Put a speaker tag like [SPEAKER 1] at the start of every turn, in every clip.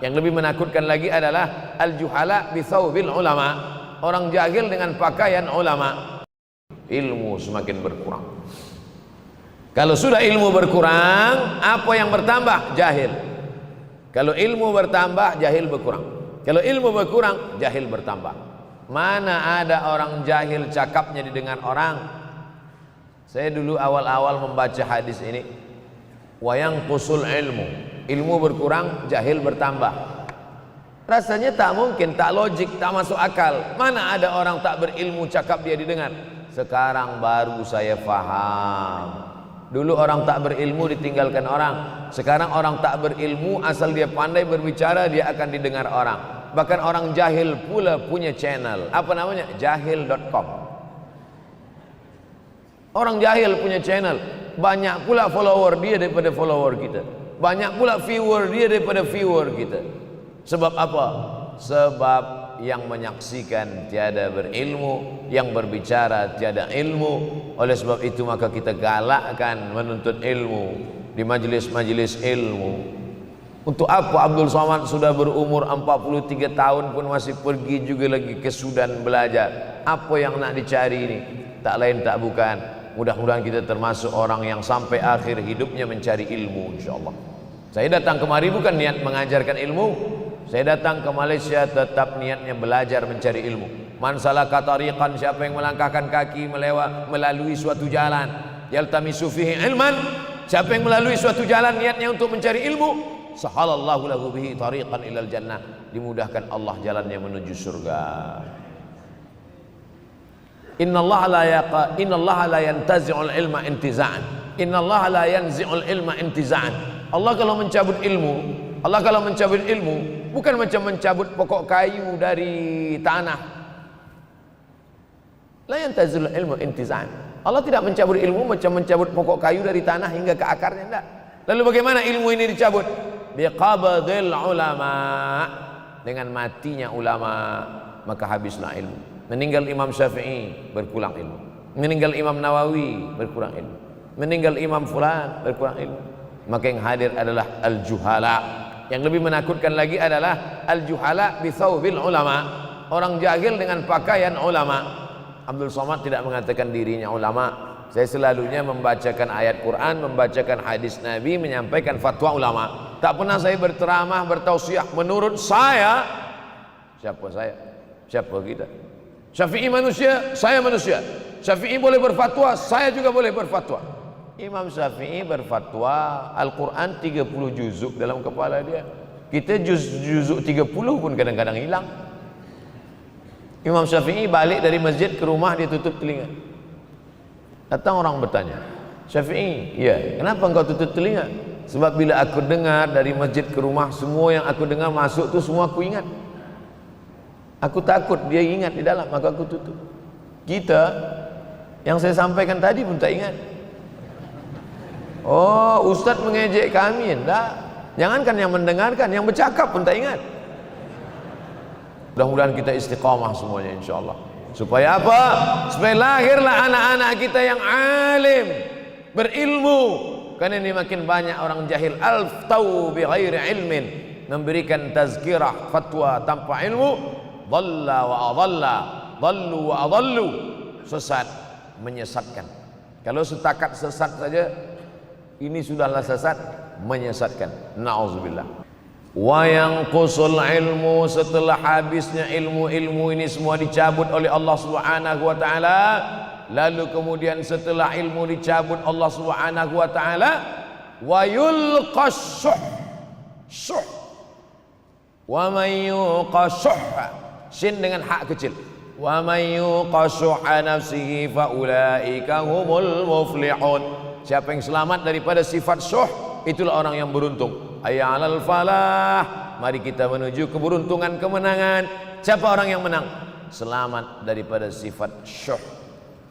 [SPEAKER 1] Yang lebih menakutkan lagi adalah al-juhala bi thawbil ulama, orang jahil dengan pakaian ulama. Ilmu semakin berkurang. Kalau sudah ilmu berkurang, apa yang bertambah? Jahil. Kalau ilmu bertambah, jahil berkurang. Kalau ilmu berkurang, jahil bertambah. Mana ada orang jahil cakapnya didengar orang. Saya dulu awal-awal membaca hadis ini, wayang kusul ilmu, ilmu berkurang, jahil bertambah. Rasanya tak mungkin, tak logik, tak masuk akal. Mana ada orang tak berilmu cakap dia didengar. Sekarang baru saya faham. Dulu orang tak berilmu ditinggalkan orang. Sekarang orang tak berilmu asal dia pandai berbicara, dia akan didengar orang. Bahkan orang jahil pula punya channel. Apa namanya? Jahil.com. Orang jahil punya channel. Banyak pula follower dia daripada follower kita. Banyak pula viewer dia daripada viewer kita. Sebab apa? Sebab yang menyaksikan tiada berilmu, yang berbicara tiada ilmu. Oleh sebab itu maka kita galakkan menuntut ilmu di majelis-majelis ilmu. Untuk apa Abdul Somad sudah berumur 43 tahun pun masih pergi juga lagi ke Sudan belajar? Apa yang nak dicari ini? Tak lain tak bukan, mudah-mudahan kita termasuk orang yang sampai akhir hidupnya mencari ilmu, insyaallah. Saya datang kemari bukan niat mengajarkan ilmu. Saya datang ke Malaysia tetap niatnya belajar mencari ilmu. Man salaka tariqan, siapa yang melangkahkan kaki melalui suatu jalan, yaltamisu fihi ilman, siapa yang melalui suatu jalan niatnya untuk mencari ilmu, sahalallahu lahu bihi tariqan ilal jannah, dimudahkan Allah jalannya menuju surga. Innallaha la yantazi'ul ilma intiza'an. Innallaha la yanzi'ul ilma intiza'an. Allah kalau mencabut ilmu, bukan macam mencabut pokok kayu dari tanah. La yantazilul ilmu intiza'an. Allah tidak mencabut ilmu macam mencabut pokok kayu dari tanah hingga ke akarnya, tidak. Lalu bagaimana ilmu ini dicabut? Biqabdil ulama, dengan matinya ulama maka habislah ilmu. Meninggal Imam Syafi'i, berkurang ilmu. Meninggal Imam Nawawi, berkurang ilmu. Meninggal Imam Fulan, berkurang ilmu. Maka yang hadir adalah al-juhala. Yang lebih menakutkan lagi adalah al-juhala bi thawbil ulama, orang jahil dengan pakaian ulama. Abdul Somad tidak mengatakan dirinya ulama. Saya selalunya membacakan ayat Quran, membacakan hadis Nabi, menyampaikan fatwa ulama. Tak pernah saya berceramah, bertausiah. Menurut saya, siapa saya? Siapa kita? Syafi'i manusia, saya manusia. Syafi'i boleh berfatwa, saya juga boleh berfatwa. Imam Syafi'i berfatwa Al-Quran 30 juzuk dalam kepala dia. Kita juzuk 30 pun kadang-kadang hilang. Imam Syafi'i balik dari masjid ke rumah, dia tutup telinga. Datang orang bertanya, Syafi'i, ya, kenapa engkau tutup telinga? Sebab bila aku dengar dari masjid ke rumah, semua yang aku dengar masuk tu semua aku ingat. Aku takut dia ingat di dalam, maka aku tutup. Kita, yang saya sampaikan tadi pun tak ingat. Oh, Ustaz mengejek kami, enggak. Jangankan yang mendengarkan, yang bercakap pun tak ingat. Mudah-mudahan kita istiqamah semuanya, insyaAllah. Supaya apa? Supaya lahirlah anak-anak kita yang alim, berilmu. Karena ini makin banyak orang jahil. Al-ftau bi ghairi ilmin, memberikan tazkirah, fatwa tanpa ilmu. Dhalla wa adalla, dhallu wa adallu, sesat, menyesatkan. Kalau setakat sesat saja, ini sudahlah sesat, menyesatkan. Na'udzubillah. Wa yanqusul ilmu, setelah habisnya ilmu-ilmu ini semua dicabut oleh Allah Subhanahu wa taala. Lalu kemudian setelah ilmu dicabut Allah Subhanahu wa taala, wa yulqas syuh. Wa may yuqashuh, sin dengan hak kecil. Wa may yuqashuha nafsihi fa ulaika humul muflihun. Siapa yang selamat daripada sifat syuh, itulah orang yang beruntung. Hayya 'alal falah, mari kita menuju keberuntungan, kemenangan. Siapa orang yang menang? Selamat daripada sifat syuh.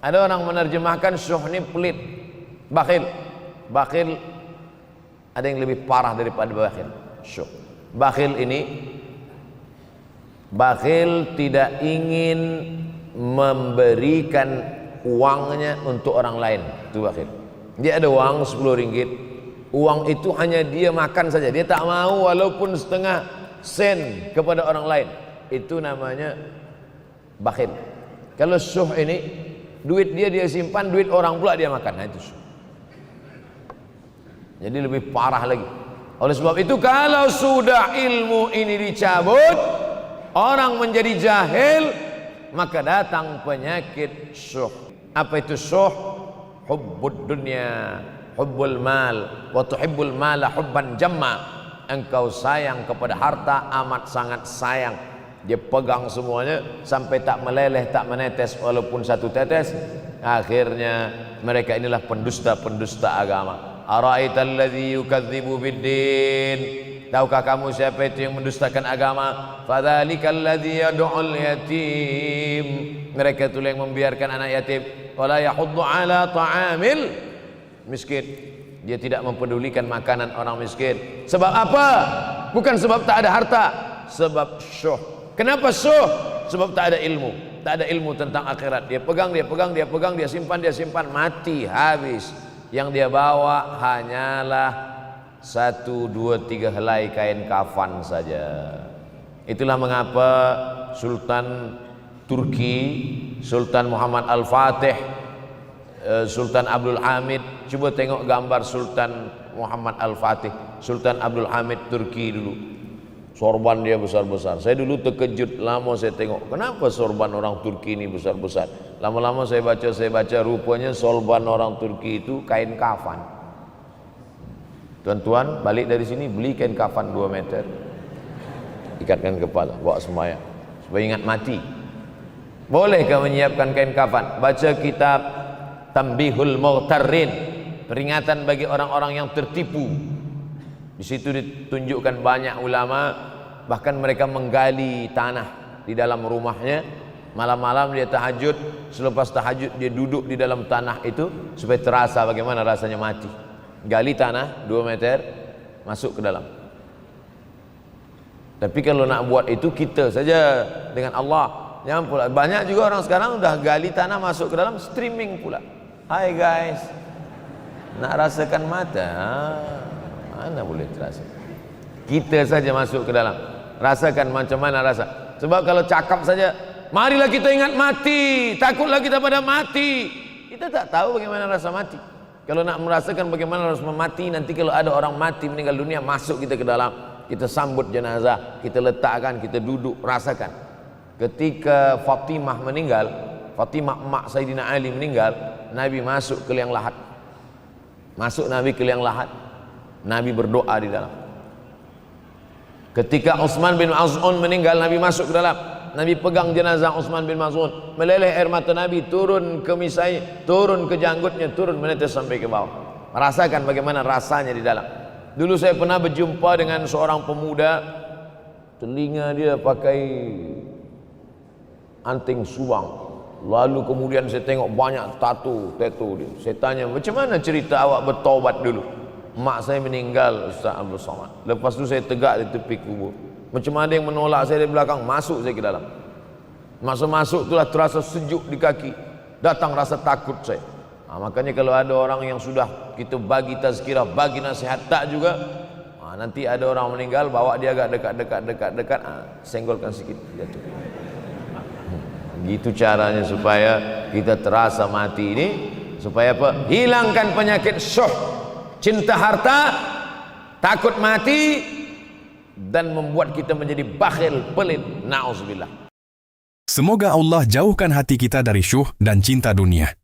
[SPEAKER 1] Ada orang menerjemahkan syuh ini pelit, bakhil. Bakhil ada yang lebih parah daripada bakhil. Syuh. Bakhil ini, bakhil tidak ingin memberikan uangnya untuk orang lain. Itu bakhil. Dia ada uang 10 ringgit. Uang itu hanya dia makan saja. Dia tak mau walaupun setengah sen kepada orang lain, itu namanya bakhil. Kalau syuh ini duit dia simpan, duit orang pula dia makan. Nah, itu syuh. Jadi lebih parah lagi. Oleh sebab itu kalau sudah ilmu ini dicabut, orang menjadi jahil, maka datang penyakit syuh. Apa itu syuh? Hubbud dunya, hubbul mal, wa tuhibbul mala hubban jamma. Engkau sayang kepada harta amat sangat sayang. Dia pegang semuanya sampai tak meleleh, tak menetes walaupun satu tetes. Akhirnya mereka inilah pendusta-pendusta agama. Ara'aital ladzi yukadzibu biddin. Tahukah kamu siapa itu yang mendustakan agama? Fadzalikal ladzi yad'ul yatim. Mereka itu yang membiarkan anak yatim. Wala yahuddu ala ta'amil miskin. Dia tidak mempedulikan makanan orang miskin. Sebab apa? Bukan sebab tak ada harta, sebab syuh. Kenapa syuh? Sebab tak ada ilmu. Tak ada ilmu tentang akhirat. Dia pegang, dia simpan, mati, habis. Yang dia bawa hanyalah 1, 2, 3 helai kain kafan saja. Itulah mengapa Sultan Turki, Sultan Muhammad Al-Fatih, Sultan Abdul Hamid, coba tengok gambar Sultan Muhammad Al-Fatih, Sultan Abdul Hamid Turki dulu. Sorban dia besar-besar. Saya dulu terkejut, lama saya tengok, kenapa sorban orang Turki ini besar-besar. Lama-lama saya baca, rupanya sorban orang Turki itu kain kafan. Tuan-tuan balik dari sini beli kain kafan 2 meter, ikatkan kepala, bawa sembahyang supaya ingat mati. Bolehkah menyiapkan kain kafan? Baca kitab Tambihul Mughtarrin, peringatan bagi orang-orang yang tertipu. Di situ ditunjukkan banyak ulama, bahkan mereka menggali tanah di dalam rumahnya. Malam-malam dia tahajud, selepas tahajud dia duduk di dalam tanah itu supaya terasa bagaimana rasanya mati. Gali tanah 2 meter, masuk ke dalam. Tapi kalau nak buat itu kita saja dengan Allah. Jangan pula, banyak juga orang sekarang udah gali tanah masuk ke dalam, streaming pula. Hai guys, nak rasakan mata? Mana boleh terasa? Kita saja masuk ke dalam, rasakan macam mana rasa. Sebab kalau cakap saja, marilah kita ingat mati, takutlah kita pada mati, kita tak tahu bagaimana rasa mati. Kalau nak merasakan bagaimana rasa mati, nanti kalau ada orang mati meninggal dunia, masuk kita ke dalam, kita sambut jenazah, kita letakkan, kita duduk, rasakan. Ketika Fatimah meninggal, Fatimah emak Sayyidina Ali meninggal, Nabi masuk ke liang lahat. Masuk Nabi ke liang lahat, Nabi berdoa di dalam. Ketika Utsman bin Maz'un meninggal, Nabi masuk ke dalam, Nabi pegang jenazah Utsman bin Maz'un, meleleh air mata Nabi, turun ke misai, turun ke janggutnya, turun menetes sampai ke bawah. Merasakan bagaimana rasanya di dalam. Dulu saya pernah berjumpa dengan seorang pemuda, telinga dia pakai anting suang. Lalu kemudian saya tengok banyak tato dia. Saya tanya, macam mana cerita awak bertaubat dulu? Mak saya meninggal, Ustaz Abdul Somad. Lepas tu saya tegak di tepi kubur. Macam ada yang menolak saya dari belakang, masuk saya ke dalam. Masa masuk itulah terasa sejuk di kaki. Datang rasa takut saya. Makanya kalau ada orang yang sudah kita bagi tazkirah, bagi nasihat tak juga, nanti ada orang meninggal, bawa dia agak dekat, senggolkan sikit, jatuh. Gitu caranya supaya kita terasa mati ini, supaya apa? Hilangkan penyakit syuh, cinta harta, takut mati, dan membuat kita menjadi bakhil, pelit. Na'udzubillah.
[SPEAKER 2] Semoga Allah jauhkan hati kita dari syuh dan cinta dunia.